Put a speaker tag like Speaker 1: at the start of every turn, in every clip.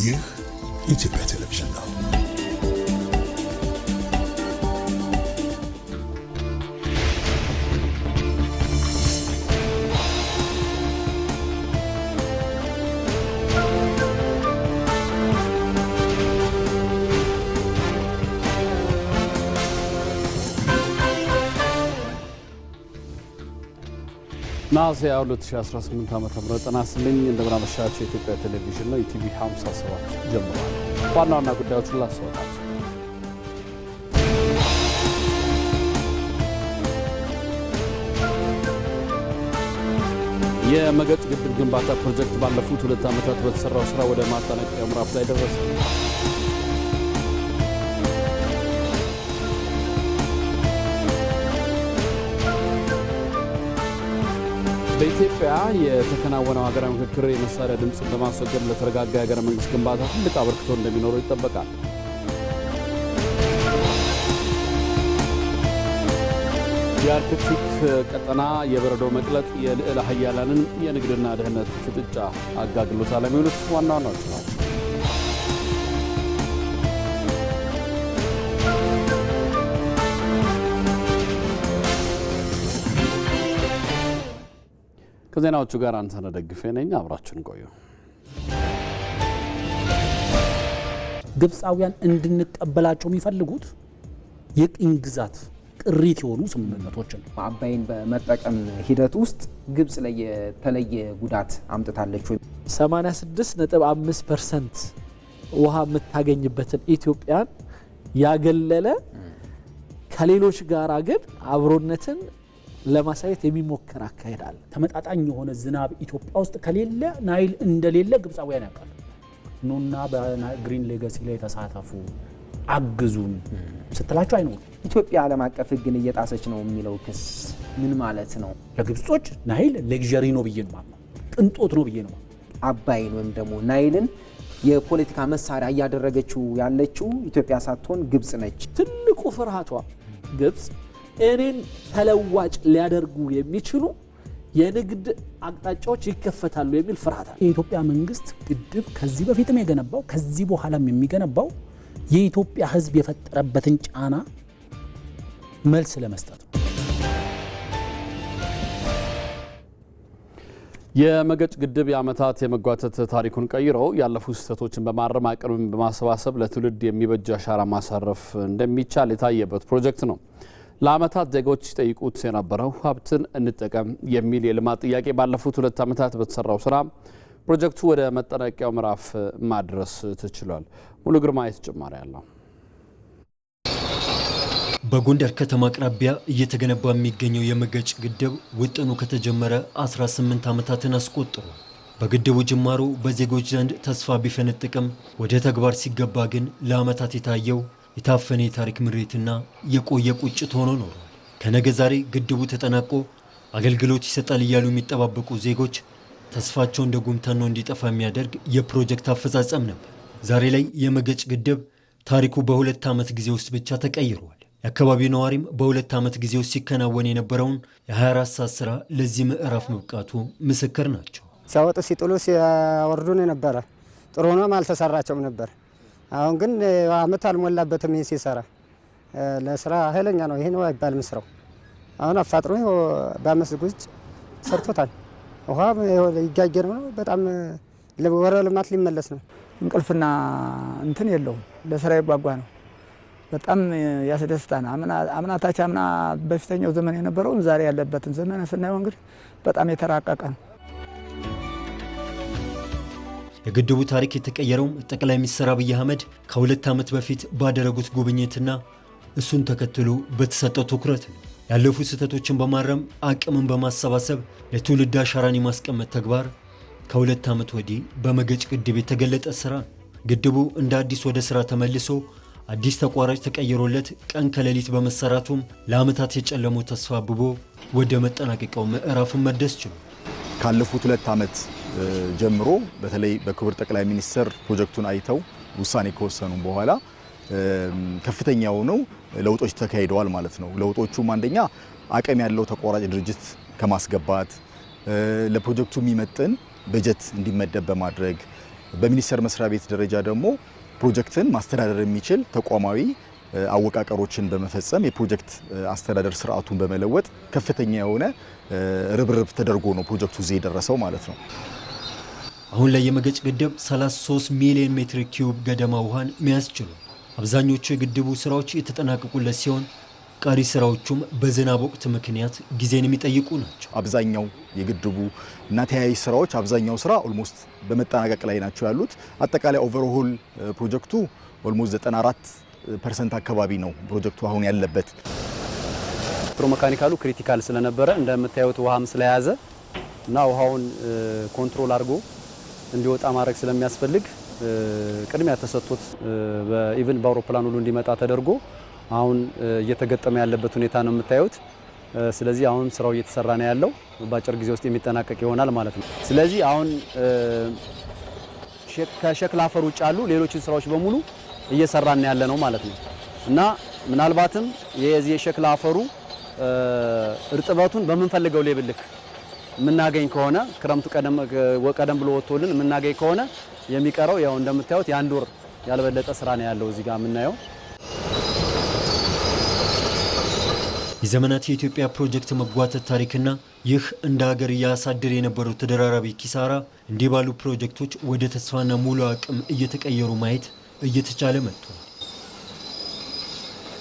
Speaker 1: ይህ ኢትዮጵያ ቴሌቪዥን ነው።
Speaker 2: ናዚ 2018 ዓመተ ምህረት ጥናስልኝ እንደምናመሻቸው የኢትዮጵያ ቴሌቪዥን ነው። ኢቲቪ 57 ጀምሯል። ዋና ጉዳዮችን ላስታውቃችሁ። የመገጭ ግድብ ግንባታ ፕሮጀክት ባለፉት 2 ዓመታት በተሰራው ስራ ወደ ማጠናቀቂያ ምዕራፍ ላይ ደረሰ። በኢትዮጵያ የተከናወነው ሀገራዊ ምክክር የመሳሪያ ድምጽን በማስወገድ ለተረጋጋ ሀገረ መንግስት ግንባታ ትልቅ አበርክቶ እንደሚኖረው ይጠበቃል። የአርክቲክ ቀጠና የበረዶ መቅለጥ የልዕለ ኃያላንን የንግድና ደህንነት ፍጥጫ አጋግሎታል የሚሉት ዋና ዋናዎቹ ናቸው። ከዜናዎቹ ጋር አንተነህ ደግፌ ነኝ። አብራችሁን ቆዩ።
Speaker 3: ግብፃውያን እንድንቀበላቸው የሚፈልጉት የቅኝ ግዛት ቅሪት የሆኑ ስምምነቶችን
Speaker 4: አባይን በመጠቀም ሂደት ውስጥ ግብፅ ላይ የተለየ ጉዳት አምጥታለች ወይ?
Speaker 5: 86.5% ውሃ የምታገኝበትን ኢትዮጵያን ያገለለ ከሌሎች ጋር ግን አብሮነትን ለማሳየት የሚሞከር አካሄዳል።
Speaker 3: ተመጣጣኝ የሆነ ዝናብ ኢትዮጵያ ውስጥ ከሌለ ናይል እንደሌለ ግብፃውያን ያውቃሉ። ኑና በግሪን ሌጋሲ ላይ ተሳተፉ አግዙን ስትላቸው አይኖር።
Speaker 4: ኢትዮጵያ ዓለም አቀፍ ሕግን እየጣሰች ነው የሚለው ክስ ምን ማለት ነው?
Speaker 3: ለግብጾች ናይል ሌክዠሪ ነው ብዬ ነው ማለት ነው፣ ቅንጦት ነው ብዬ ነው።
Speaker 4: አባይን ወይም ደግሞ ናይልን የፖለቲካ መሳሪያ እያደረገችው ያለችው ኢትዮጵያ ሳትሆን ግብፅ ነች።
Speaker 5: ትልቁ ፍርሃቷ ግብፅ እኔን ተለዋጭ ሊያደርጉ የሚችሉ የንግድ አቅጣጫዎች ይከፈታሉ የሚል ፍርሃት አለ።
Speaker 3: የኢትዮጵያ መንግስት ግድብ ከዚህ በፊትም የገነባው ከዚህ በኋላም የሚገነባው የኢትዮጵያ ሕዝብ የፈጠረበትን ጫና መልስ ለመስጠት ነው።
Speaker 2: የመገጭ ግድብ የዓመታት የመጓተት ታሪኩን ቀይሮ ያለፉ ስህተቶችን በማረም አቅምን በማሰባሰብ ለትውልድ የሚበጅ አሻራ ማሳረፍ እንደሚቻል የታየበት ፕሮጀክት ነው። ለዓመታት ዜጎች ሲጠይቁት የነበረው ሀብትን እንጠቀም የሚል የልማት ጥያቄ ባለፉት 2 ዓመታት በተሰራው ስራ ፕሮጀክቱ ወደ መጠናቀቂያው ምዕራፍ ማድረስ ተችሏል። ሙሉ ግርማ ተጨማሪ ያለው
Speaker 6: በጎንደር ከተማ አቅራቢያ እየተገነባ የሚገኘው የመገጭ ግድብ ውጥኑ ከተጀመረ 18 ዓመታትን አስቆጥሯል። በግድቡ ጅማሮ በዜጎች ዘንድ ተስፋ ቢፈነጥቅም ወደ ተግባር ሲገባ ግን ለዓመታት የታየው የታፈነ የታሪክ ምሬትና የቆየ ቁጭት ሆኖ ኖሯል። ከነገ ዛሬ ግድቡ ተጠናቆ አገልግሎት ይሰጣል እያሉ የሚጠባበቁ ዜጎች ተስፋቸው እንደ ጉምተኖ እንዲጠፋ የሚያደርግ የፕሮጀክት አፈጻጸም ነበር። ዛሬ ላይ የመገጭ ግድብ ታሪኩ በ2 ዓመት ጊዜ ውስጥ ብቻ ተቀይሯል። የአካባቢው ነዋሪም በ2 ዓመት ጊዜ ውስጥ ሲከናወን የነበረውን የ24 ሰዓት ስራ ለዚህ ምዕራፍ መብቃቱ ምስክር ናቸው።
Speaker 7: ሲያወጡ ሲጥሉ ሲያወርዱን ነበረ። ጥሩ ሆኖም አልተሰራቸውም ነበር። አሁን ግን አመት አልሞላበትም ሲሰራ ለስራ ኃይለኛ ነው። ይሄ ነው አይባልም ስራው። አሁን አፋጥሮ በአመት ጉጭ ሰርቶታል። ውሃ ይጋገር ነው። በጣም ለወረ ልማት ሊመለስ ነው።
Speaker 8: እንቅልፍና እንትን የለውም። ለስራ ይጓጓ ነው። በጣም ያስደስታና አምናታች አምና በፊተኛው ዘመን የነበረውን ዛሬ ያለበትን ዘመን ስናየው እንግዲህ በጣም የተራቀቀ ነው።
Speaker 6: የግድቡ ታሪክ የተቀየረው ጠቅላይ ሚኒስትር አብይ አህመድ ከ2 ዓመት በፊት ባደረጉት ጉብኝትና እሱን ተከትሎ በተሰጠው ትኩረት ነው። ያለፉ ስህተቶችን በማረም አቅምን በማሰባሰብ ለትውልድ አሻራን የማስቀመጥ ተግባር ከ2 ዓመት ወዲህ በመገጭ ግድብ የተገለጠ ስራ ነው። ግድቡ እንደ አዲስ ወደ ስራ ተመልሶ አዲስ ተቋራጭ ተቀይሮለት ቀን ከሌሊት በመሰራቱም ለዓመታት የጨለመው ተስፋ አብቦ ወደ መጠናቀቂያው ምዕራፉን መድረስ ችሏል።
Speaker 9: ካለፉት 2 ዓመት ጀምሮ በተለይ በክቡር ጠቅላይ ሚኒስትር ፕሮጀክቱን አይተው ውሳኔ ከወሰኑ በኋላ ከፍተኛ ሆነው ለውጦች ተካሂደዋል ማለት ነው። ለውጦቹም አንደኛ አቅም ያለው ተቋራጭ ድርጅት ከማስገባት ለፕሮጀክቱ የሚመጥን በጀት እንዲመደብ በማድረግ በሚኒስቴር መስሪያ ቤት ደረጃ ደግሞ ፕሮጀክትን ማስተዳደር የሚችል ተቋማዊ አወቃቀሮችን በመፈጸም የፕሮጀክት አስተዳደር ስርዓቱን በመለወጥ ከፍተኛ የሆነ ርብርብ ተደርጎ ነው ፕሮጀክቱ እዚህ የደረሰው ማለት ነው።
Speaker 6: አሁን ላይ የመገጭ ግድብ 33 ሚሊዮን ሜትር ኪዩብ ገደማ ውሃን መያዝ ችሏል። አብዛኞቹ የግድቡ ስራዎች የተጠናቀቁለት ሲሆን ቀሪ ስራዎቹም በዝናብ ወቅት ምክንያት ጊዜን የሚጠይቁ ናቸው።
Speaker 9: አብዛኛው የግድቡ እና ተያያዥ ስራዎች አብዛኛው ስራ ኦልሞስት በመጠናቀቅ ላይ ናቸው ያሉት። አጠቃላይ ኦቨርሆል ፕሮጀክቱ ኦልሞስት 94% አካባቢ ነው ፕሮጀክቱ አሁን ያለበት።
Speaker 2: ኤሌክትሮሜካኒካሉ ክሪቲካል ስለነበረ እንደምታዩት ውሃም ስለያዘ እና ውሃውን ኮንትሮል አድርጎ እንዲወጣ ማድረግ ስለሚያስፈልግ ቅድሚያ ተሰጥቶት በኢቭን በአውሮፕላን ሁሉ እንዲመጣ ተደርጎ አሁን እየተገጠመ ያለበት ሁኔታ ነው የምታዩት። ስለዚህ አሁን ስራው እየተሰራ ነው ያለው፣ በአጭር ጊዜ ውስጥ የሚጠናቀቅ ይሆናል ማለት ነው። ስለዚህ አሁን ከሸክላ አፈር ውጭ ያሉ ሌሎችን ስራዎች በሙሉ እየሰራን ያለ ነው ማለት ነው እና ምናልባትም የዚህ የሸክላ አፈሩ እርጥበቱን በምንፈልገው ሌብል ልክ የምናገኝ ከሆነ ክረምቱ ቀደም ብሎ ወጥቶልን የምናገኝ ከሆነ የሚቀረው ያው እንደምታዩት የአንድ ወር ያልበለጠ ስራ ነው ያለው እዚህ ጋር የምናየው።
Speaker 6: የዘመናት የኢትዮጵያ ፕሮጀክት መጓተት ታሪክና ይህ እንደ ሀገር እያሳደረ የነበረው ተደራራቢ ኪሳራ እንዲህ ባሉ ፕሮጀክቶች ወደ ተስፋና ሙሉ አቅም እየተቀየሩ ማየት እየተቻለ መጥቷል።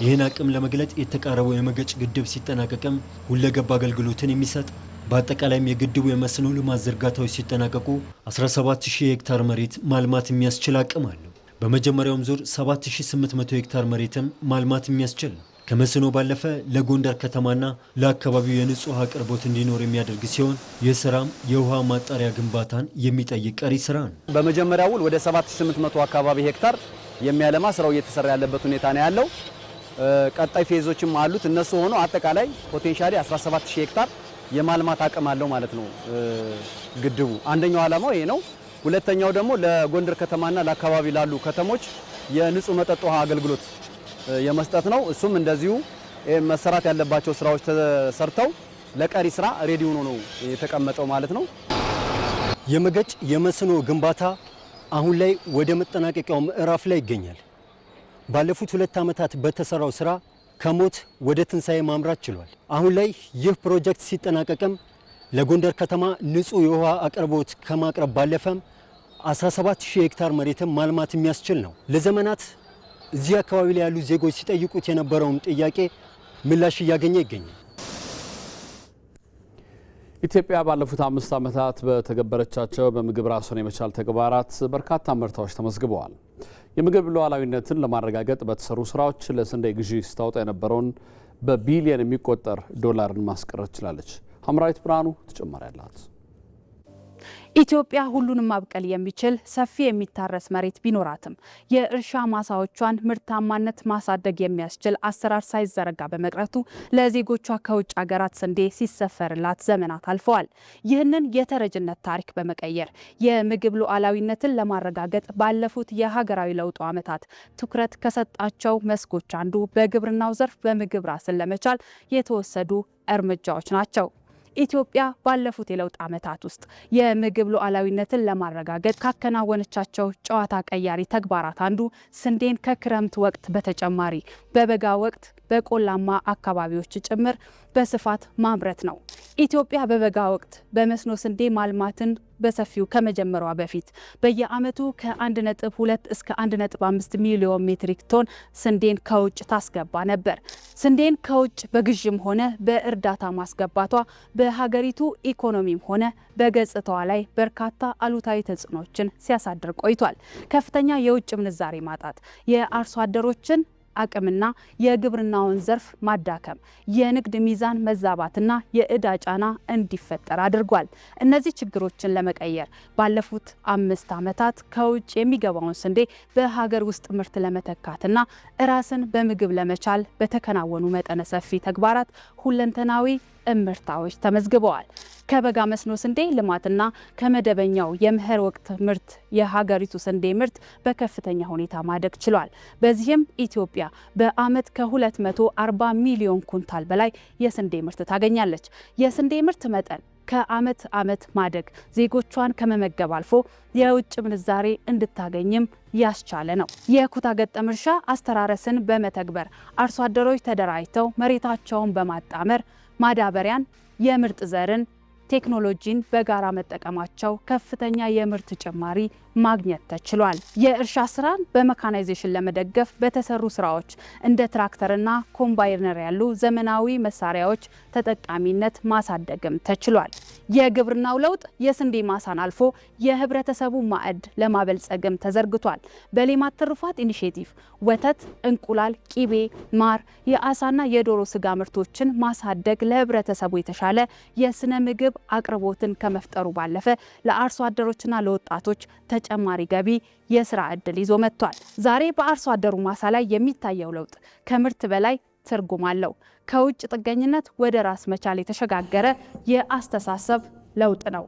Speaker 6: ይህን አቅም ለመግለጥ የተቃረበው የመገጭ ግድብ ሲጠናቀቅም ሁለገብ አገልግሎትን የሚሰጥ በአጠቃላይም የግድቡ የመስኖ ልማት ዝርጋታዎች ሲጠናቀቁ 17000 ሄክታር መሬት ማልማት የሚያስችል አቅም አለው። በመጀመሪያውም ዙር 7800 ሄክታር መሬትም ማልማት የሚያስችል ነው። ከመስኖ ባለፈ ለጎንደር ከተማና ለአካባቢው የንጹህ ውሃ አቅርቦት እንዲኖር የሚያደርግ ሲሆን ይህ ስራም የውሃ ማጣሪያ ግንባታን የሚጠይቅ ቀሪ ስራ ነው።
Speaker 2: በመጀመሪያው ውል ወደ 7800 አካባቢ ሄክታር የሚያለማ ስራው እየተሰራ ያለበት ሁኔታ ነው ያለው። ቀጣይ ፌዞችም አሉት። እነሱ ሆኖ አጠቃላይ ፖቴንሻሊ 17000 ሄክታር የማልማት አቅም አለው ማለት ነው ግድቡ። አንደኛው ዓላማው ይሄ ነው። ሁለተኛው ደግሞ ለጎንደር ከተማና ለአካባቢ ላሉ ከተሞች የንጹህ መጠጥ ውሃ አገልግሎት የመስጠት ነው። እሱም እንደዚሁ መሰራት ያለባቸው ስራዎች ተሰርተው ለቀሪ ስራ ሬዲ ሆኖ ነው የተቀመጠው ማለት ነው።
Speaker 10: የመገጭ የመስኖ ግንባታ አሁን ላይ ወደ መጠናቀቂያው ምዕራፍ ላይ ይገኛል። ባለፉት 2 ዓመታት በተሰራው ስራ ከሞት ወደ ትንሳኤ ማምራት ችሏል። አሁን ላይ ይህ ፕሮጀክት ሲጠናቀቅም ለጎንደር ከተማ ንጹህ የውሃ አቅርቦት ከማቅረብ ባለፈም 17000 ሄክታር መሬትም ማልማት የሚያስችል ነው። ለዘመናት እዚህ አካባቢ ላይ ያሉ ዜጎች ሲጠይቁት የነበረውም ጥያቄ ምላሽ እያገኘ ይገኛል።
Speaker 2: ኢትዮጵያ ባለፉት 5 ዓመታት በተገበረቻቸው በምግብ ራስን የመቻል ተግባራት በርካታ ምርታዎች ተመዝግበዋል። የምግብ ሉዓላዊነትን ለማረጋገጥ በተሰሩ ስራዎች ለስንዴ ግዢ ስታወጣ የነበረውን በቢሊየን የሚቆጠር ዶላርን ማስቀረት ችላለች። ሐምራዊት ብርሃኑ ተጨማሪ አላት።
Speaker 11: ኢትዮጵያ ሁሉንም ማብቀል የሚችል ሰፊ የሚታረስ መሬት ቢኖራትም የእርሻ ማሳዎቿን ምርታማነት ማሳደግ የሚያስችል አሰራር ሳይዘረጋ በመቅረቱ ለዜጎቿ ከውጭ ሀገራት ስንዴ ሲሰፈርላት ዘመናት አልፈዋል። ይህንን የተረጅነት ታሪክ በመቀየር የምግብ ሉዓላዊነትን ለማረጋገጥ ባለፉት የሀገራዊ ለውጡ ዓመታት ትኩረት ከሰጣቸው መስኮች አንዱ በግብርናው ዘርፍ በምግብ ራስን ለመቻል የተወሰዱ እርምጃዎች ናቸው። ኢትዮጵያ ባለፉት የለውጥ ዓመታት ውስጥ የምግብ ሉዓላዊነትን ለማረጋገጥ ካከናወነቻቸው ጨዋታ ቀያሪ ተግባራት አንዱ ስንዴን ከክረምት ወቅት በተጨማሪ በበጋ ወቅት በቆላማ አካባቢዎች ጭምር በስፋት ማምረት ነው። ኢትዮጵያ በበጋ ወቅት በመስኖ ስንዴ ማልማትን በሰፊው ከመጀመሯ በፊት በየዓመቱ ከ1.2 እስከ 1.5 ሚሊዮን ሜትሪክ ቶን ስንዴን ከውጭ ታስገባ ነበር። ስንዴን ከውጭ በግዥም ሆነ በእርዳታ ማስገባቷ በሀገሪቱ ኢኮኖሚም ሆነ በገጽታዋ ላይ በርካታ አሉታዊ ተጽዕኖችን ሲያሳድር ቆይቷል። ከፍተኛ የውጭ ምንዛሬ ማጣት፣ የአርሶ አደሮችን አቅምና የግብርናውን ዘርፍ ማዳከም፣ የንግድ ሚዛን መዛባትና የዕዳ ጫና እንዲፈጠር አድርጓል። እነዚህ ችግሮችን ለመቀየር ባለፉት 5 ዓመታት ከውጭ የሚገባውን ስንዴ በሀገር ውስጥ ምርት ለመተካትና ራስን በምግብ ለመቻል በተከናወኑ መጠነ ሰፊ ተግባራት ሁለንተናዊ እምርታዎች ተመዝግበዋል። ከበጋ መስኖ ስንዴ ልማትና ከመደበኛው የመኸር ወቅት ምርት የሀገሪቱ ስንዴ ምርት በከፍተኛ ሁኔታ ማደግ ችሏል። በዚህም ኢትዮጵያ በዓመት ከ240 ሚሊዮን ኩንታል በላይ የስንዴ ምርት ታገኛለች። የስንዴ ምርት መጠን ከዓመት ዓመት ማደግ ዜጎቿን ከመመገብ አልፎ የውጭ ምንዛሬ እንድታገኝም ያስቻለ ነው። የኩታ ገጠም እርሻ አስተራረስን በመተግበር አርሶ አደሮች ተደራጅተው መሬታቸውን በማጣመር ማዳበሪያን፣ የምርጥ ዘርን፣ ቴክኖሎጂን በጋራ መጠቀማቸው ከፍተኛ የምርት ጭማሪ ማግኘት ተችሏል። የእርሻ ስራን በሜካናይዜሽን ለመደገፍ በተሰሩ ስራዎች እንደ ትራክተርና ኮምባይነር ያሉ ዘመናዊ መሳሪያዎች ተጠቃሚነት ማሳደግም ተችሏል። የግብርናው ለውጥ የስንዴ ማሳን አልፎ የህብረተሰቡ ማዕድ ለማበልጸግም ተዘርግቷል። በሌማት ትሩፋት ኢኒሼቲቭ ወተት፣ እንቁላል፣ ቂቤ፣ ማር፣ የአሳና የዶሮ ስጋ ምርቶችን ማሳደግ ለህብረተሰቡ የተሻለ የስነ ምግብ አቅርቦትን ከመፍጠሩ ባለፈ ለአርሶ አደሮችና ለወጣቶች ተጨማሪ ገቢ የስራ ዕድል ይዞ መጥቷል። ዛሬ በአርሶ አደሩ ማሳ ላይ የሚታየው ለውጥ ከምርት በላይ ትርጉም አለው። ከውጭ ጥገኝነት ወደ ራስ መቻል የተሸጋገረ የአስተሳሰብ ለውጥ ነው።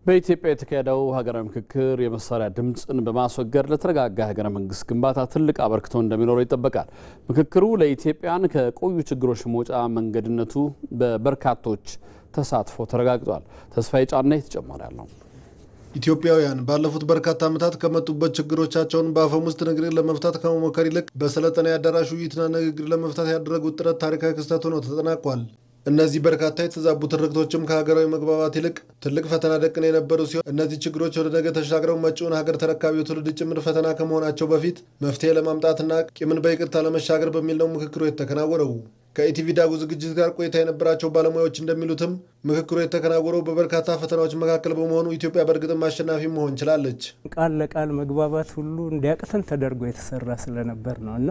Speaker 2: በኢትዮጵያ የተካሄደው ሀገራዊ ምክክር የመሳሪያ ድምፅን በማስወገድ ለተረጋጋ ሀገረ መንግስት ግንባታ ትልቅ አበርክቶ እንደሚኖረው ይጠበቃል። ምክክሩ ለኢትዮጵያን ከቆዩ ችግሮች መውጫ መንገድነቱ በበርካቶች ተሳትፎ ተረጋግጧል። ተስፋዬ ጫና ተጨማሪ ያለው
Speaker 12: ኢትዮጵያውያን ባለፉት በርካታ ዓመታት ከመጡበት ችግሮቻቸውን በአፈሙዝ ንግግር ለመፍታት ከመሞከር ይልቅ በሰለጠነ የአዳራሽ ውይይትና ንግግር ለመፍታት ያደረጉት ጥረት ታሪካዊ ክስተት ሆኖ ተጠናቋል። እነዚህ በርካታ የተዛቡ ትርክቶችም ከሀገራዊ መግባባት ይልቅ ትልቅ ፈተና ደቅነው የነበሩ ሲሆን እነዚህ ችግሮች ወደ ነገ ተሻግረው መጪውን ሀገር ተረካቢው ትውልድ ጭምር ፈተና ከመሆናቸው በፊት መፍትሄ ለማምጣትና ቂምን በይቅርታ ለመሻገር በሚል ነው ምክክሩ የተከናወነው። ከኢቲቪ ዳጉ ዝግጅት ጋር ቆይታ የነበራቸው ባለሙያዎች እንደሚሉትም ምክክሩ የተከናወነው በበርካታ ፈተናዎች መካከል በመሆኑ ኢትዮጵያ በእርግጥም አሸናፊ መሆን ችላለች።
Speaker 13: ቃል ለቃል መግባባት ሁሉ እንዲያቅተን ተደርጎ የተሰራ ስለነበር ነው እና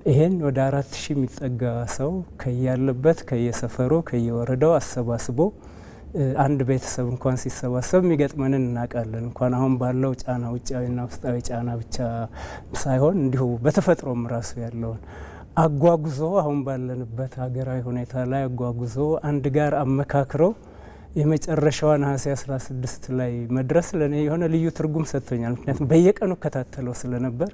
Speaker 13: ይሄን ወደ 4000 የሚጠጋ ሰው ከያለበት ከየሰፈሩ ከየወረዳው አሰባስቦ አንድ ቤተሰብ እንኳን ሲሰባሰብ የሚገጥመንን እናውቃለን። እንኳን አሁን ባለው ጫና ውጫዊና ውስጣዊ ጫና ብቻ ሳይሆን እንዲሁ በተፈጥሮም ራሱ ያለውን አጓጉዞ አሁን ባለንበት ሀገራዊ ሁኔታ ላይ አጓጉዞ አንድ ጋር አመካክረው የመጨረሻዋ ነሐሴ 16 ላይ መድረስ ለኔ የሆነ ልዩ ትርጉም ሰጥቶኛል። ምክንያቱም በየቀኑ ከታተለው ስለነበር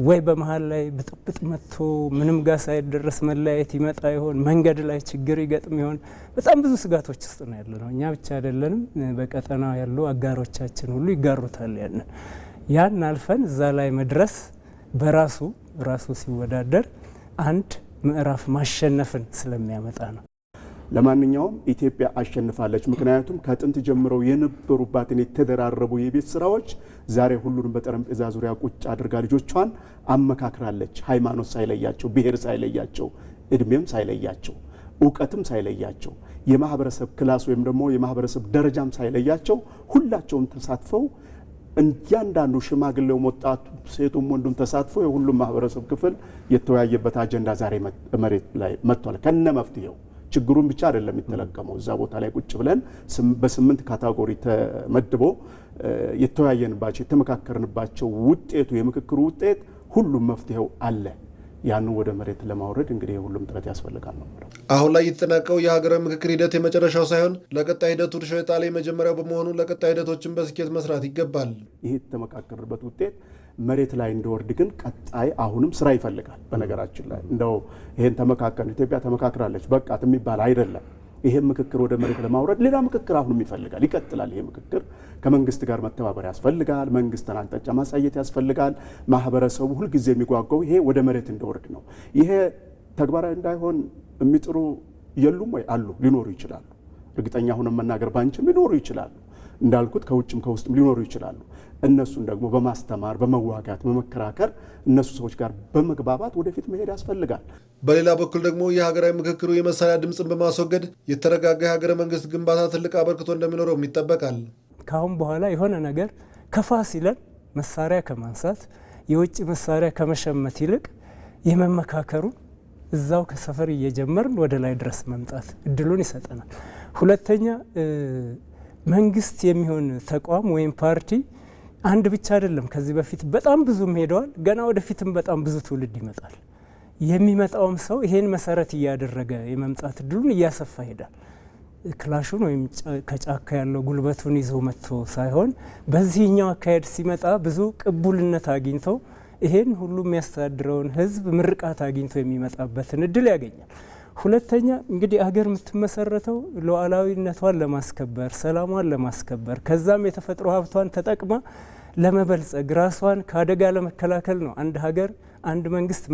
Speaker 13: ወይ በመሃል ላይ ብጥብጥ መጥቶ ምንም ጋር ሳይደረስ መለያየት ይመጣ ይሆን፣ መንገድ ላይ ችግር ይገጥም ይሆን፣ በጣም ብዙ ስጋቶች ውስጥ ነው ያለነው። እኛ ብቻ አይደለንም፣ በቀጠናው ያሉ አጋሮቻችን ሁሉ ይጋሩታል። ያን አልፈን እዛ ላይ መድረስ በራሱ ሲወዳደር አንድ ምዕራፍ ማሸነፍን ስለሚያመጣ ነው።
Speaker 14: ለማንኛውም ኢትዮጵያ አሸንፋለች። ምክንያቱም ከጥንት ጀምረው የነበሩባትን የተደራረቡ የቤት ስራዎች ዛሬ ሁሉንም በጠረጴዛ ዙሪያ ቁጭ አድርጋ ልጆቿን አመካክራለች። ሃይማኖት ሳይለያቸው፣ ብሔር ሳይለያቸው፣ እድሜም ሳይለያቸው፣ እውቀትም ሳይለያቸው፣ የማህበረሰብ ክላስ ወይም ደግሞ የማህበረሰብ ደረጃም ሳይለያቸው ሁላቸውም ተሳትፈው እያንዳንዱ ሽማግሌው፣ ወጣቱ፣ ሴቱም ወንዱም ተሳትፎ የሁሉም ማህበረሰብ ክፍል የተወያየበት አጀንዳ ዛሬ መሬት ላይ መጥቷል። ከነ መፍትሄው ችግሩን ብቻ አይደለም የተለቀመው። እዛ ቦታ ላይ ቁጭ ብለን በ8 ካታጎሪ ተመድቦ የተወያየንባቸው የተመካከርንባቸው ውጤቱ የምክክሩ ውጤት ሁሉም መፍትሄው አለ። ያንን ወደ መሬት ለማውረድ እንግዲህ ሁሉም ጥረት ያስፈልጋል ነው።
Speaker 12: አሁን ላይ የተጠናቀው የሀገራዊ ምክክር ሂደት የመጨረሻው ሳይሆን ለቀጣይ ሂደቱ እርሾ የጣለ የመጀመሪያው በመሆኑ ለቀጣይ ሂደቶችን በስኬት መስራት ይገባል።
Speaker 14: ይህ የተመካከርበት ውጤት መሬት ላይ እንዲወርድ ግን ቀጣይ አሁንም ስራ ይፈልጋል። በነገራችን ላይ እንደው ይሄን ተመካከርን ኢትዮጵያ ተመካክራለች በቃት የሚባል አይደለም። ይሄ ምክክር ወደ መሬት ለማውረድ ሌላ ምክክር አሁንም ይፈልጋል፣ ይቀጥላል። ይሄ ምክክር ከመንግስት ጋር መተባበር ያስፈልጋል። መንግስትን አቅጣጫ ማሳየት ያስፈልጋል። ማህበረሰቡ ሁልጊዜ የሚጓጓው ይሄ ወደ መሬት እንዲወርድ ነው። ይሄ ተግባራዊ እንዳይሆን የሚጥሩ የሉም ወይ? አሉ፣ ሊኖሩ ይችላሉ። እርግጠኛ ሆነን መናገር ባንችል ሊኖሩ ይችላሉ። እንዳልኩት ከውጭም ከውስጥም ሊኖሩ ይችላሉ። እነሱን ደግሞ በማስተማር በመዋጋት በመከራከር እነሱ ሰዎች ጋር በመግባባት ወደፊት መሄድ ያስፈልጋል።
Speaker 12: በሌላ በኩል ደግሞ የሀገራዊ ምክክሩ የመሳሪያ ድምፅን በማስወገድ የተረጋጋ የሀገረ መንግስት ግንባታ ትልቅ አበርክቶ እንደሚኖረውም ይጠበቃል።
Speaker 13: ካሁን በኋላ የሆነ ነገር ከፋ ሲለን መሳሪያ ከማንሳት የውጭ መሳሪያ ከመሸመት ይልቅ የመመካከሩ እዛው ከሰፈር እየጀመርን ወደ ላይ ድረስ መምጣት እድሉን ይሰጠናል። ሁለተኛ መንግስት የሚሆን ተቋም ወይም ፓርቲ አንድ ብቻ አይደለም። ከዚህ በፊት በጣም ብዙም ሄደዋል። ገና ወደፊትም በጣም ብዙ ትውልድ ይመጣል። የሚመጣውም ሰው ይሄን መሰረት እያደረገ የመምጣት እድሉን እያሰፋ ይሄዳል። ክላሹን ወይም ከጫካ ያለው ጉልበቱን ይዞ መጥቶ ሳይሆን በዚህኛው አካሄድ ሲመጣ ብዙ ቅቡልነት አግኝተው ይሄን ሁሉ የሚያስተዳድረውን ህዝብ ምርቃት አግኝቶ የሚመጣበትን እድል ያገኛል። ሁለተኛ እንግዲህ ሀገር የምትመሰረተው ሉዓላዊነቷን ለማስከበር ሰላሟን ለማስከበር ከዛም የተፈጥሮ ሀብቷን ተጠቅማ ለመበልጸግ ራሷን ከአደጋ ለመከላከል ነው። አንድ ሀገር አንድ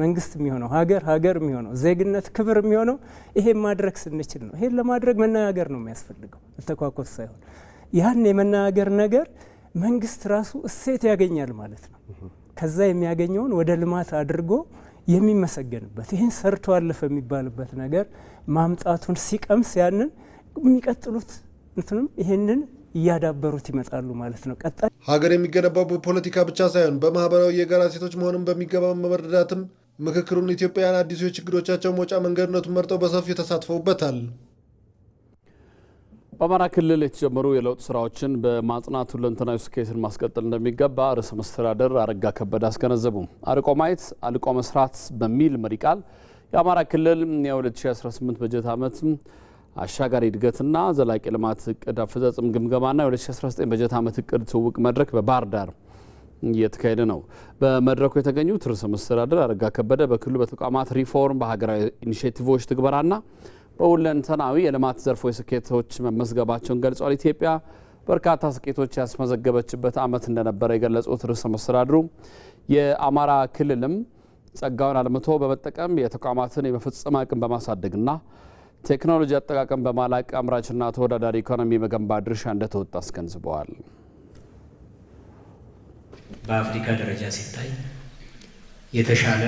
Speaker 13: መንግስት የሚሆነው ሀገር የሚሆነው ዜግነት ክብር የሚሆነው ይሄን ማድረግ ስንችል ነው። ይሄን ለማድረግ መነጋገር ነው የሚያስፈልገው ተኳኮስ ሳይሆን ያን የመነጋገር ነገር መንግስት ራሱ እሴት ያገኛል ማለት ነው። ከዛ የሚያገኘውን ወደ ልማት አድርጎ የሚመሰገንበት ይህን ሰርቶ አለፈ የሚባልበት ነገር ማምጣቱን ሲቀምስ ያንን የሚቀጥሉት እንትንም ይሄንን እያዳበሩት ይመጣሉ ማለት ነው። ቀጣይ
Speaker 12: ሀገር የሚገነባው በፖለቲካ ብቻ ሳይሆን በማህበራዊ የጋራ ሴቶች መሆኑን በሚገባ መረዳትም ምክክሩን ኢትዮጵያውያን አዲሱ የችግሮቻቸው መውጫ መንገድነቱን መርጠው በሰፊው ተሳትፈውበታል።
Speaker 2: በአማራ ክልል የተጀመሩ የለውጥ ስራዎችን በማጽናት ሁለንተናዊ ስኬትን ማስቀጠል እንደሚገባ ርዕሰ መስተዳድር አረጋ ከበደ አስገነዘቡ። አርቆ ማየት አልቆ መስራት በሚል መሪ ቃል የአማራ ክልል የ2018 በጀት ዓመት አሻጋሪ እድገትና ዘላቂ ልማት እቅድ አፈጻጸም ግምገማና የ2019 በጀት ዓመት እቅድ ትውውቅ መድረክ በባህር ዳር እየተካሄደ ነው። በመድረኩ የተገኙት ርዕሰ መስተዳድር አረጋ ከበደ በክልሉ በተቋማት ሪፎርም በሀገራዊ ኢኒሼቲቮች ትግበራና በሁለንተናዊ የልማት ዘርፎች ስኬቶች መመዝገባቸውን ገልጸዋል። ኢትዮጵያ በርካታ ስኬቶች ያስመዘገበችበት ዓመት እንደነበረ የገለጹት ርዕሰ መስተዳድሩ የአማራ ክልልም ጸጋውን አልምቶ በመጠቀም የተቋማትን የመፈጸም አቅም በማሳደግና ቴክኖሎጂ አጠቃቀም በማላቅ አምራችና ተወዳዳሪ ኢኮኖሚ መገንባት ድርሻ እንደተወጣ አስገንዝበዋል።
Speaker 15: በአፍሪካ ደረጃ ሲታይ የተሻለ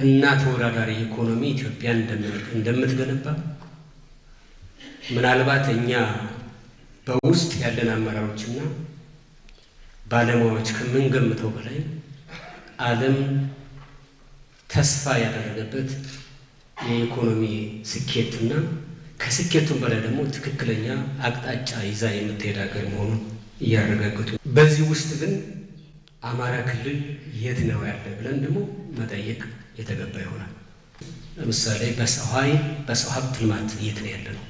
Speaker 15: እና ተወዳዳሪ ኢኮኖሚ ኢትዮጵያ እንደምትገነባ ምናልባት እኛ በውስጥ ያለን አመራሮችና ባለሙያዎች ከምንገምተው በላይ ዓለም ተስፋ ያደረገበት የኢኮኖሚ ስኬትና ከስኬቱም በላይ ደግሞ ትክክለኛ አቅጣጫ ይዛ የምትሄድ ሀገር መሆኑን እያረጋገጡ በዚህ ውስጥ ግን አማራ ክልል የት ነው ያለ ብለን ደግሞ መጠየቅ የተገባ ይሆናል። ለምሳሌ በሰው ሀብት ልማት የት ነው ያለ ነው?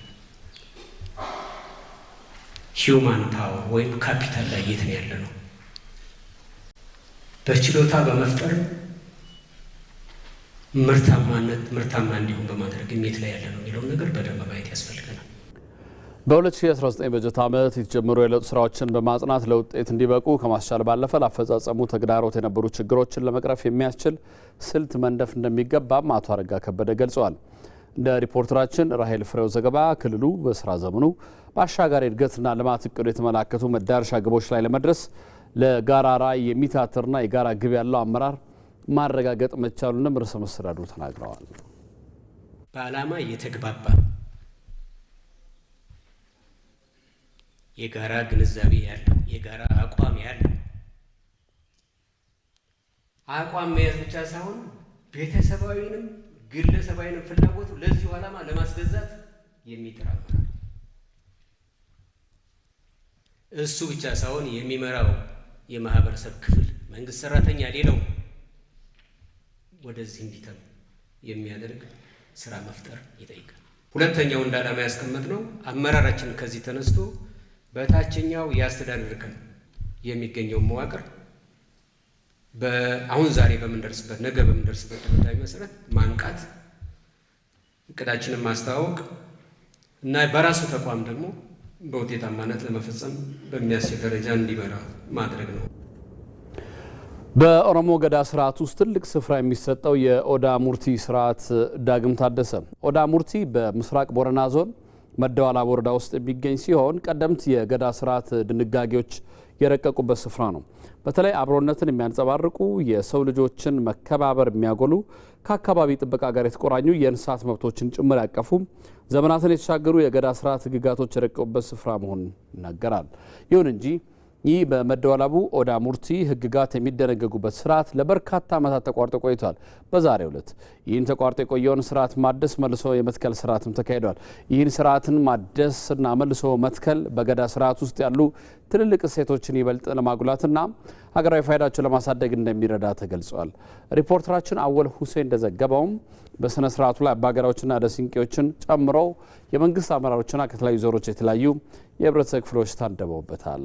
Speaker 15: ሂውማን ፓወር ወይም ካፒታል ላይ የት ነው ያለ ነው? በችሎታ በመፍጠር ምርታማ እንዲሁም በማድረግ የት ላይ ያለ ነው የሚለውን ነገር በደንብ ማየት ያስፈልገናል።
Speaker 2: በ2019 በጀት ዓመት የተጀመሩ የለውጥ ስራዎችን በማጽናት ለውጤት እንዲበቁ ከማስቻል ባለፈ ለአፈጻጸሙ ተግዳሮት የነበሩ ችግሮችን ለመቅረፍ የሚያስችል ስልት መንደፍ እንደሚገባም አቶ አረጋ ከበደ ገልጸዋል። እንደ ሪፖርተራችን ራሄል ፍሬው ዘገባ ክልሉ በስራ ዘመኑ በአሻጋሪ እድገትና ልማት እቅዱ የተመላከቱ መዳረሻ ግቦች ላይ ለመድረስ ለጋራ ራዕይ የሚታትርና የጋራ ግብ ያለው አመራር ማረጋገጥ መቻሉንም ርዕሰ መስተዳድሩ ተናግረዋል።
Speaker 15: በዓላማ የተግባባ የጋራ ግንዛቤ ያለው የጋራ አቋም ያለው አቋም መያዝ ብቻ ሳይሆን ቤተሰባዊንም ግለሰባዊንም ፍላጎቱ ለዚሁ ዓላማ ለማስገዛት የሚጥር አመራር እሱ ብቻ ሳይሆን የሚመራው የማህበረሰብ ክፍል መንግስት ሰራተኛ ሌላው ወደዚህ እንዲተም የሚያደርግ ስራ መፍጠር ይጠይቃል። ሁለተኛው እንደ ዓላማ ያስቀመጥነው አመራራችን ከዚህ ተነስቶ በታችኛው የአስተዳደር እርከን የሚገኘው መዋቅር አሁን ዛሬ በምንደርስበት ነገ በምንደርስበት ድምዳሜ መሰረት ማንቃት፣ እቅዳችንን ማስተዋወቅ እና በራሱ ተቋም ደግሞ በውጤታማነት ለመፈጸም በሚያስችል ደረጃ እንዲመራ ማድረግ ነው።
Speaker 2: በኦሮሞ ገዳ ስርዓት ውስጥ ትልቅ ስፍራ የሚሰጠው የኦዳ ሙርቲ ስርዓት ዳግም ታደሰ። ኦዳ ሙርቲ በምስራቅ ቦረና ዞን መደዋላ ወረዳ ውስጥ የሚገኝ ሲሆን ቀደምት የገዳ ስርዓት ድንጋጌዎች የረቀቁበት ስፍራ ነው። በተለይ አብሮነትን የሚያንጸባርቁ የሰው ልጆችን መከባበር የሚያጎሉ ከአካባቢ ጥበቃ ጋር የተቆራኙ የእንስሳት መብቶችን ጭምር ያቀፉ ዘመናትን የተሻገሩ የገዳ ስርዓት ህግጋቶች የረቀቁበት ስፍራ መሆኑን ይናገራል። ይሁን እንጂ ይህ በመደወላቡ ኦዳ ሙርቲ ህግጋት የሚደነገጉበት ስርዓት ለበርካታ ዓመታት ተቋርጦ ቆይቷል። በዛሬው ዕለት ይህን ተቋርጦ የቆየውን ስርዓት ማደስ መልሶ የመትከል ስርዓትም ተካሂዷል። ይህን ስርዓትን ማደስና መልሶ መትከል በገዳ ስርዓት ውስጥ ያሉ ትልልቅ እሴቶችን ይበልጥ ለማጉላትና ሀገራዊ ፋይዳቸውን ለማሳደግ እንደሚረዳ ተገልጿል። ሪፖርተራችን አወል ሁሴን እንደዘገበውም በስነ ስርዓቱ ላይ አባገዳዎችና ደሲንቄዎችን ጨምሮ የመንግስት አመራሮችና ከተለያዩ ዞሮች የተለያዩ የህብረተሰብ ክፍሎች ታደመውበታል።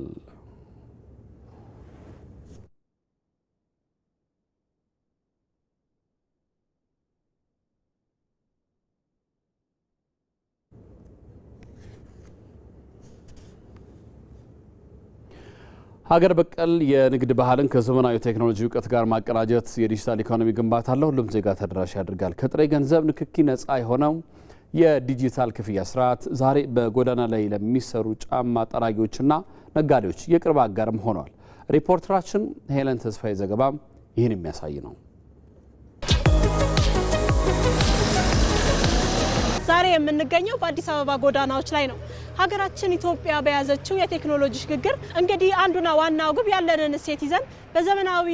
Speaker 2: ሀገር በቀል የንግድ ባህልን ከዘመናዊ ቴክኖሎጂ እውቀት ጋር ማቀናጀት የዲጂታል ኢኮኖሚ ግንባታ ለሁሉም ዜጋ ተደራሽ ያደርጋል። ከጥሬ ገንዘብ ንክኪ ነፃ የሆነው የዲጂታል ክፍያ ስርዓት ዛሬ በጎዳና ላይ ለሚሰሩ ጫማ ጠራጊዎችና ነጋዴዎች የቅርብ አጋርም ሆኗል። ሪፖርተራችን ሄለን ተስፋዬ ዘገባ ይህን የሚያሳይ ነው።
Speaker 16: ዛሬ የምንገኘው በአዲስ አበባ ጎዳናዎች ላይ ነው። ሀገራችን ኢትዮጵያ በያዘችው የቴክኖሎጂ ሽግግር እንግዲህ አንዱና ዋናው ግብ ያለንን እሴት ይዘን በዘመናዊ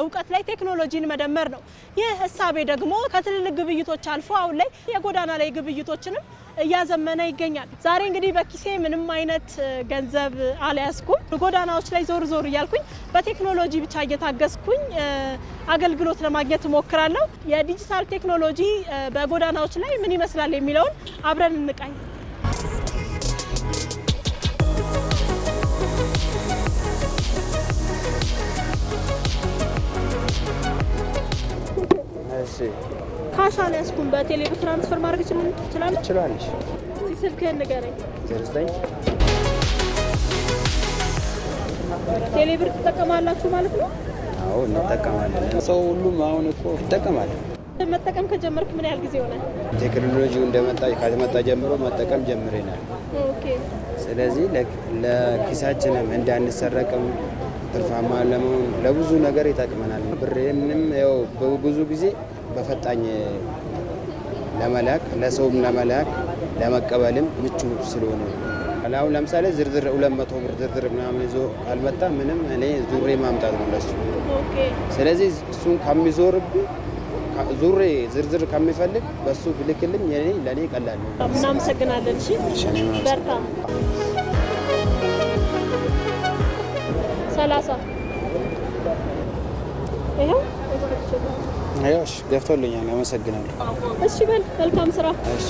Speaker 16: እውቀት ላይ ቴክኖሎጂን መደመር ነው። ይህ ሐሳቤ ደግሞ ከትልልቅ ግብይቶች አልፎ አሁን ላይ የጎዳና ላይ ግብይቶችንም እያዘመነ ይገኛል። ዛሬ እንግዲህ በኪሴ ምንም አይነት ገንዘብ አልያዝኩም። ጎዳናዎች ላይ ዞር ዞር እያልኩኝ በቴክኖሎጂ ብቻ እየታገዝኩኝ አገልግሎት ለማግኘት እሞክራለሁ። የዲጂታል ቴክኖሎጂ በጎዳናዎች ላይ ምን ይመስላል የሚለውን አብረን እንቃኝ። ካሽ አልያዝኩም። በቴሌብር ትራንስፈር ማድረግ ትችላለህ?
Speaker 17: ትችላለሽ።
Speaker 16: እስቲ ስልክህን ንገረኝ።
Speaker 17: 09
Speaker 16: ቴሌብር ትጠቀማላችሁ ማለት ነው?
Speaker 17: አዎ እንጠቀማለን። ሰው ሁሉም አሁን እኮ ይጠቀማል።
Speaker 16: መጠቀም ከጀመርክ ምን ያህል ጊዜ ሆነ?
Speaker 17: ቴክኖሎጂው ከመጣ ጀምሮ መጠቀም ጀምረናል።
Speaker 16: ኦኬ።
Speaker 17: ስለዚህ ለኪሳችንም እንዳንሰረቅም ትርፋማ ለመሆን ለብዙ ነገር ይጠቅመናል። ብሬንም ያው ብዙ ጊዜ በፈጣኝ ለመላክ ለሰውም ለመላክ ለመቀበልም ምቹ ስለሆነ አሁን ለምሳሌ ዝርዝር 200 ብር ዝርዝር ምናምን ይዞ አልመጣ ምንም እኔ ዙሬ ማምጣት ነው ለሱ።
Speaker 16: ኦኬ።
Speaker 17: ስለዚህ እሱን ከሚዞርብኝ ዙሬ ዝርዝር ከሚፈልግ በሱ ብልክልኝ ለኔ ቀላል ነው።
Speaker 16: እናመሰግናለን። እሺ በርታ። 30 ይሄው
Speaker 17: አይሽ ገፍቶልኛል። አመሰግናለሁ።
Speaker 16: እሺ በል መልካም ስራ።
Speaker 17: እሺ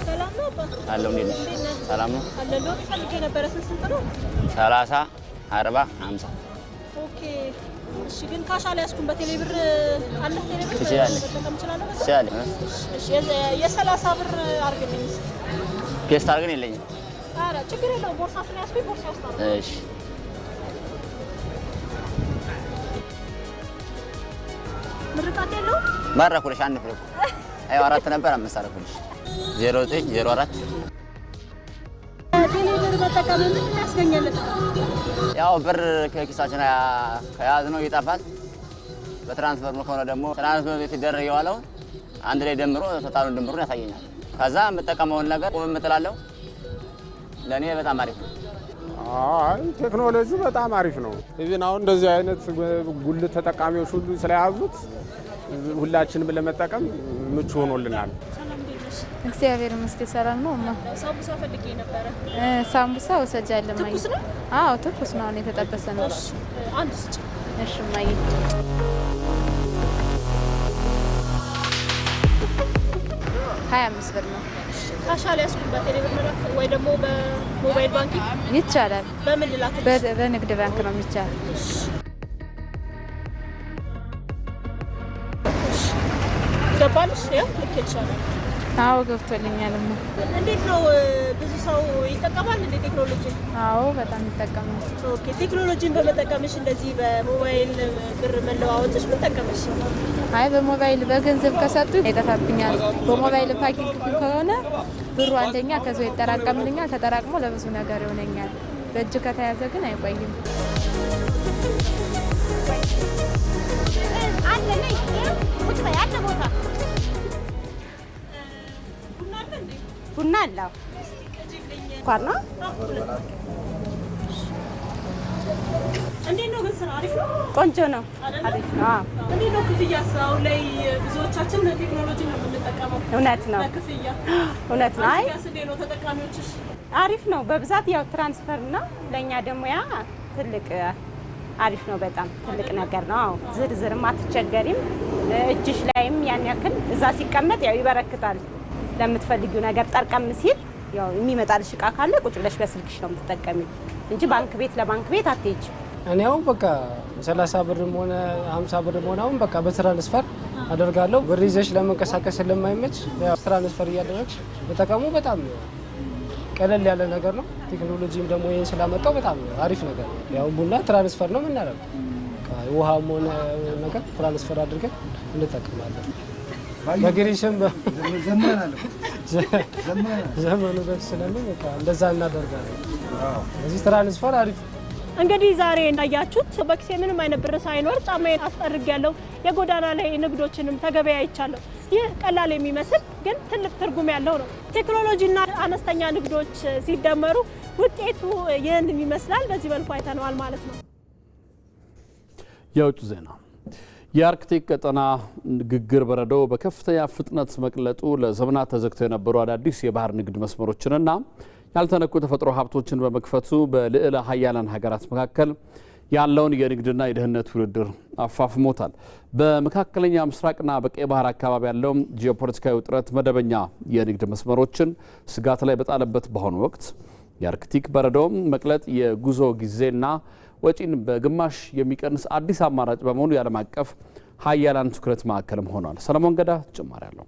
Speaker 16: ሰላም ነው አባ?
Speaker 18: አለው እንዴ? ሰላም ነው
Speaker 16: አለሎ። ፈልጌ ነበር። ስንት ነው?
Speaker 18: 30 40 50።
Speaker 16: ኦኬ። እሺ ግን ካሽ አልያዝኩም። በቴሌብር አለ? ቴሌብር
Speaker 18: ትችላለህ? ትችላለህ።
Speaker 16: እሺ የ30 ብር አድርግልኝ።
Speaker 18: ፔስት አድርገን የለኝም።
Speaker 16: ኧረ ችግር የለውም። ቦርሳ ስለያዝኩኝ ቦርሳ ውስጥ ነው።
Speaker 18: እሺ
Speaker 16: ምርቃት የለውም?
Speaker 18: ባረኩልሽ። አንድ ፍሬ አይ 4 ነበር 5 አረኩልሽ። 0904
Speaker 16: ቴሌብር መጠቀም ምን ያስገኛል?
Speaker 18: ያው ብር ከኪሳችን ከያዝነው ይጠፋል። በትራንስፈር ከሆነ ደግሞ ትራንስፈር ሲደረግ የዋለው አንድ ላይ ደምሮ ቶታሉን ድምሩን ያሳየኛል። ከዛ የምጠቀመውን ነገር ቁም የምጥላለው ለኔ በጣም አሪፍ ነው።
Speaker 19: አይ ቴክኖሎጂው በጣም አሪፍ ነው። ኢቭን አሁን እንደዚህ አይነት ጉልት ተጠቃሚዎች ሁሉ ስለያዙት ሁላችንም ለመጠቀም ምቹ ሆኖልናል።
Speaker 20: እግዚአብሔር ይመስገን ሰላም ነው።
Speaker 16: ሳምቡሳ ፈልጌ ነበር።
Speaker 20: ሳምቡሳ ወሰጃለሁ።
Speaker 16: ትኩስ ነው?
Speaker 20: አዎ ትኩስ ነው። እኔ የተጠበሰ ነው።
Speaker 16: እሺ አንድ ስጭ።
Speaker 20: እሺ ማይ 25 ብር ነው።
Speaker 16: ካሽ አልያዝኩም። በቴሌብር መላክ ወይ ደግሞ በሞባይል ባንኪንግ
Speaker 20: ይቻላል።
Speaker 16: በምን ልላክ?
Speaker 20: በንግድ ባንክ ነው የሚቻል።
Speaker 16: ገባልሽ? ያው ልክ ይቻላል።
Speaker 20: አዎ ገብቶልኛል።
Speaker 16: እንዴት ነው ብዙ ሰው ይጠቀማል እንዴ ቴክኖሎጂ?
Speaker 20: አዎ በጣም ይጠቀማል።
Speaker 16: ኦኬ። ቴክኖሎጂን በመጠቀምሽ እንደዚህ በሞባይል ብር መለዋወጥሽ ምን ጠቀመሽ?
Speaker 20: አይ በሞባይል በገንዘብ ከሰጡ ይጠፋብኛል። በሞባይል ፓኪንግ ከሆነ ብሩ አንደኛ ከዛው ይጠራቀምልኛል። ተጠራቅሞ ለብዙ ነገር ይሆነኛል። በእጅ ከተያዘ ግን አይቆይም።
Speaker 16: አንተ ነኝ ቁጭ በይ አንተ ቦታ
Speaker 21: ቡና አለው ኳርና
Speaker 16: እንዴት ነው ግን ስራ አሪፍ ነው?
Speaker 21: ቆንጆ ነው።
Speaker 16: አሪፍ ነው። እንዴት ነው ክፍያ? ስራው ላይ ብዙዎቻችን ቴክኖሎጂ ነው የምንጠቀመው።
Speaker 21: እውነት ነው።
Speaker 16: ክፍያ
Speaker 21: እውነት ነው። አይ
Speaker 16: እንዴት ነው ተጠቃሚዎችሽ?
Speaker 21: አሪፍ ነው። በብዛት ያው ትራንስፈር ነው። ለኛ ደግሞ ያ ትልቅ አሪፍ ነው። በጣም ትልቅ ነገር ነው። አዎ ዝርዝርም አትቸገሪም። እጅሽ ላይም ያን ያክል እዛ ሲቀመጥ ያው ይበረክታል። ለምትፈልጊው ነገር ጠርቀም ሲል ያው የሚመጣልሽ እቃ ካለ ቁጭ ብለሽ በስልክሽ ነው የምትጠቀሚው እንጂ ባንክ ቤት ለባንክ ቤት አትሄጂም።
Speaker 22: እኔው በቃ 30 ብርም ሆነ 50 ብርም ሆነ አሁን በቃ በትራንስፈር አደርጋለሁ። ብር ይዘሽ ለመንቀሳቀስ ስለማይመች ያው ትራንስፈር እያደረግሽ በተቀሙ በጣም ቀለል ያለ ነገር ነው። ቴክኖሎጂም ደግሞ ይሄን ስላመጣው በጣም አሪፍ ነገር ነው። ያው ቡና ትራንስፈር ነው የምናደርገው። ውሃም ሆነ ነገር ትራንስፈር አድርገን እንጠቀማለን። በግሪሽም ዘመኑ ደስ ስለሚል በቃ እንደዛ እናደርጋለን። እዚህ ትራንስፈር አሪፍ።
Speaker 16: እንግዲህ ዛሬ እንዳያችሁት በኪሴ ምንም አይነት ብር ሳይኖር ጫማዬን አስጠርጌያለሁ። የጎዳና ላይ ንግዶችንም ተገበያይቻለሁ። ይህ ቀላል የሚመስል ግን ትልቅ ትርጉም ያለው ነው። ቴክኖሎጂና አነስተኛ ንግዶች ሲደመሩ ውጤቱ ይህንን ይመስላል። በዚህ መልኩ አይተነዋል ማለት ነው።
Speaker 2: የውጭ ዜና። የአርክቲክ ቀጠና ግግር በረዶ በከፍተኛ ፍጥነት መቅለጡ ለዘመናት ተዘግተው የነበሩ አዳዲስ የባህር ንግድ መስመሮችንና ያልተነኩ ተፈጥሮ ሀብቶችን በመክፈቱ በልዕለ ሀያላን ሀገራት መካከል ያለውን የንግድና የደህንነት ውድድር አፋፍሞታል። በመካከለኛ ምስራቅና በቀይ ባህር አካባቢ ያለው ጂኦፖለቲካዊ ውጥረት መደበኛ የንግድ መስመሮችን ስጋት ላይ በጣለበት በአሁኑ ወቅት የአርክቲክ በረዶ መቅለጥ የጉዞ ጊዜና ወጪን በግማሽ የሚቀንስ አዲስ አማራጭ በመሆኑ የዓለም አቀፍ ሀያላን ትኩረት ማዕከልም ሆኗል። ሰለሞን ገዳ ተጨማሪ አለው።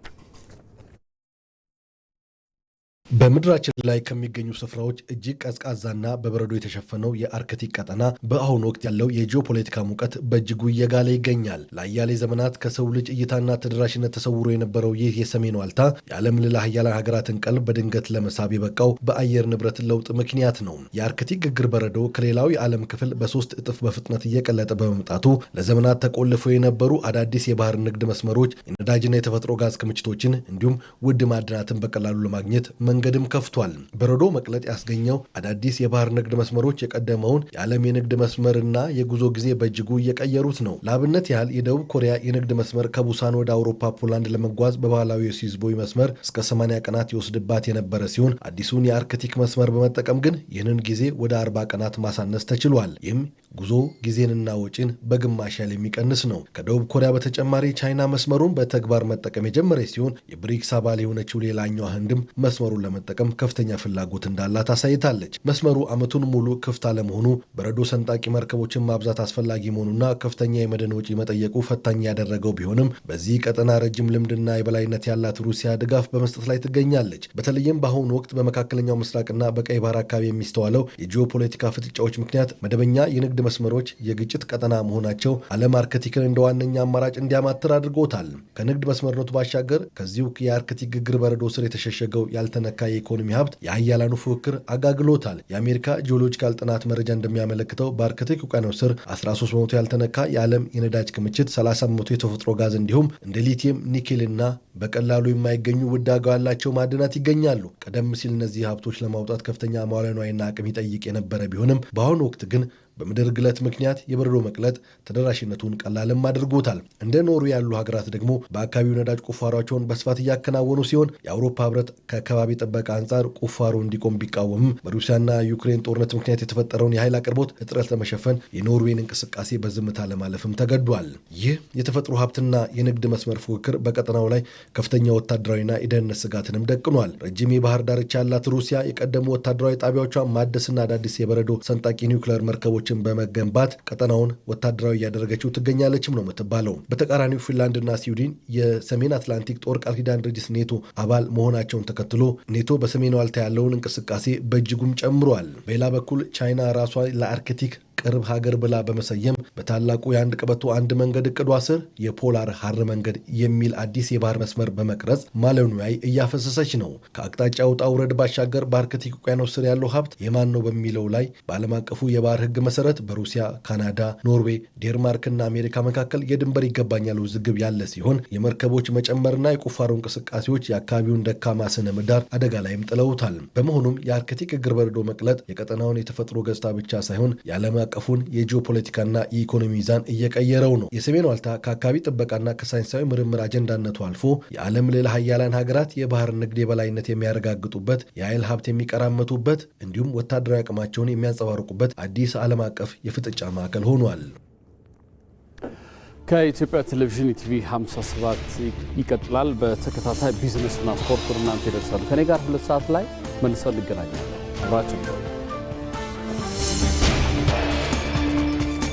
Speaker 1: በምድራችን ላይ ከሚገኙ ስፍራዎች እጅግ ቀዝቃዛና በበረዶ የተሸፈነው የአርክቲክ ቀጠና በአሁኑ ወቅት ያለው የጂኦፖለቲካ ሙቀት በእጅጉ እየጋለ ይገኛል። ለአያሌ ዘመናት ከሰው ልጅ እይታና ተደራሽነት ተሰውሮ የነበረው ይህ የሰሜን ዋልታ የዓለም ልዕለ ሀያላን ሀገራትን ቀልብ በድንገት ለመሳብ የበቃው በአየር ንብረት ለውጥ ምክንያት ነው። የአርክቲክ ግግር በረዶ ከሌላው የዓለም ክፍል በ3 እጥፍ በፍጥነት እየቀለጠ በመምጣቱ ለዘመናት ተቆልፈው የነበሩ አዳዲስ የባህር ንግድ መስመሮች፣ የነዳጅና የተፈጥሮ ጋዝ ክምችቶችን እንዲሁም ውድ ማዕድናትን በቀላሉ ለማግኘት መንገድም ከፍቷል። በረዶ መቅለጥ ያስገኘው አዳዲስ የባህር ንግድ መስመሮች የቀደመውን የዓለም የንግድ መስመርና የጉዞ ጊዜ በእጅጉ እየቀየሩት ነው። ለአብነት ያህል የደቡብ ኮሪያ የንግድ መስመር ከቡሳን ወደ አውሮፓ ፖላንድ ለመጓዝ በባህላዊ የስዊዝ ቦይ መስመር እስከ 80 ቀናት ይወስድባት የነበረ ሲሆን አዲሱን የአርክቲክ መስመር በመጠቀም ግን ይህንን ጊዜ ወደ 40 ቀናት ማሳነስ ተችሏል። ይህም ጉዞ ጊዜንና ወጪን በግማሽ ያህል የሚቀንስ ነው። ከደቡብ ኮሪያ በተጨማሪ ቻይና መስመሩን በተግባር መጠቀም የጀመረች ሲሆን የብሪክስ አባል የሆነችው ሌላኛዋ ህንድም መስመሩን ለመጠቀም ከፍተኛ ፍላጎት እንዳላት አሳይታለች። መስመሩ ዓመቱን ሙሉ ክፍት አለመሆኑ በረዶ ሰንጣቂ መርከቦችን ማብዛት አስፈላጊ መሆኑና ከፍተኛ የመድን ወጪ መጠየቁ ፈታኝ ያደረገው ቢሆንም በዚህ ቀጠና ረጅም ልምድና የበላይነት ያላት ሩሲያ ድጋፍ በመስጠት ላይ ትገኛለች። በተለይም በአሁኑ ወቅት በመካከለኛው ምስራቅና በቀይ ባህር አካባቢ የሚስተዋለው የጂኦፖለቲካ ፍጥጫዎች ምክንያት መደበኛ የንግድ መስመሮች የግጭት ቀጠና መሆናቸው ዓለም አርክቲክን እንደ ዋነኛ አማራጭ እንዲያማትር አድርጎታል። ከንግድ መስመርነቱ ባሻገር ከዚሁ የአርክቲክ ግግር በረዶ ስር የተሸሸገው ያልተነካ የኢኮኖሚ ሀብት የሀያላኑ ፉክክር አጋግሎታል። የአሜሪካ ጂኦሎጂካል ጥናት መረጃ እንደሚያመለክተው በአርክቲክ ውቅያኖስ ስር 13 በመቶ ያልተነካ የዓለም የነዳጅ ክምችት፣ 30 በመቶ የተፈጥሮ ጋዝ እንዲሁም እንደ ሊቲየም፣ ኒኬልና በቀላሉ የማይገኙ ውድ ዋጋ ያላቸው ማዕድናት ይገኛሉ። ቀደም ሲል እነዚህ ሀብቶች ለማውጣት ከፍተኛ መዋዕለ ንዋይና አቅም ይጠይቅ የነበረ ቢሆንም በአሁኑ ወቅት ግን በምድር ግለት ምክንያት የበረዶ መቅለጥ ተደራሽነቱን ቀላልም አድርጎታል። እንደ ኖርዌይ ያሉ ሀገራት ደግሞ በአካባቢው ነዳጅ ቁፋሯቸውን በስፋት እያከናወኑ ሲሆን የአውሮፓ ሕብረት ከአካባቢ ጥበቃ አንጻር ቁፋሮ እንዲቆም ቢቃወምም በሩሲያና ዩክሬን ጦርነት ምክንያት የተፈጠረውን የኃይል አቅርቦት እጥረት ለመሸፈን የኖርዌይን እንቅስቃሴ በዝምታ ለማለፍም ተገዷል። ይህ የተፈጥሮ ሀብትና የንግድ መስመር ፉክክር በቀጠናው ላይ ከፍተኛ ወታደራዊና የደህንነት ስጋትንም ደቅኗል። ረጅም የባህር ዳርቻ ያላት ሩሲያ የቀደሙ ወታደራዊ ጣቢያዎቿን ማደስና አዳዲስ የበረዶ ሰንጣቂ ኒውክሌር መርከቦች በመገንባት ቀጠናውን ወታደራዊ እያደረገችው ትገኛለችም ነው የምትባለው። በተቃራኒው ፊንላንድና ስዊድን የሰሜን አትላንቲክ ጦር ቃል ኪዳን ድርጅት ኔቶ አባል መሆናቸውን ተከትሎ ኔቶ በሰሜን ዋልታ ያለውን እንቅስቃሴ በእጅጉም ጨምሯል። በሌላ በኩል ቻይና ራሷ ለአርክቲክ ቅርብ ሀገር ብላ በመሰየም በታላቁ የአንድ ቀበቶ አንድ መንገድ እቅዷ ስር የፖላር ሀር መንገድ የሚል አዲስ የባህር መስመር በመቅረጽ ማለኑያይ እያፈሰሰች ነው። ከአቅጣጫ ውጣ ውረድ ባሻገር በአርክቲክ ውቅያኖስ ስር ያለው ሀብት የማን ነው በሚለው ላይ በዓለም አቀፉ የባህር ሕግ መሰረት በሩሲያ፣ ካናዳ፣ ኖርዌይ፣ ዴንማርክና አሜሪካ መካከል የድንበር ይገባኛል ውዝግብ ያለ ሲሆን የመርከቦች መጨመርና የቁፋሮ እንቅስቃሴዎች የአካባቢውን ደካማ ስነ ምህዳር አደጋ ላይም ጥለውታል። በመሆኑም የአርክቲክ ግግር በረዶ መቅለጥ የቀጠናውን የተፈጥሮ ገጽታ ብቻ ሳይሆን የዓለም አቀፉን የጂኦፖለቲካና የኢኮኖሚ ሚዛን እየቀየረው ነው። የሰሜን ዋልታ ከአካባቢ ጥበቃና ከሳይንሳዊ ምርምር አጀንዳነቱ አልፎ የዓለም ልዕለ ሀያላን ሀገራት የባህር ንግድ የበላይነት የሚያረጋግጡበት፣ የኃይል ሀብት የሚቀራመቱበት እንዲሁም ወታደራዊ አቅማቸውን የሚያንጸባርቁበት አዲስ ዓለም አቀፍ የፍጥጫ ማዕከል ሆኗል።
Speaker 2: ከኢትዮጵያ ቴሌቪዥን ኢቲቪ 57 ይቀጥላል። በተከታታይ ቢዝነስና ስፖርት ወደ እናንተ ይደርሳሉ። ከኔ ጋር 2 ሰዓት ላይ መልሰን እንገናኛለን። አብራችሁ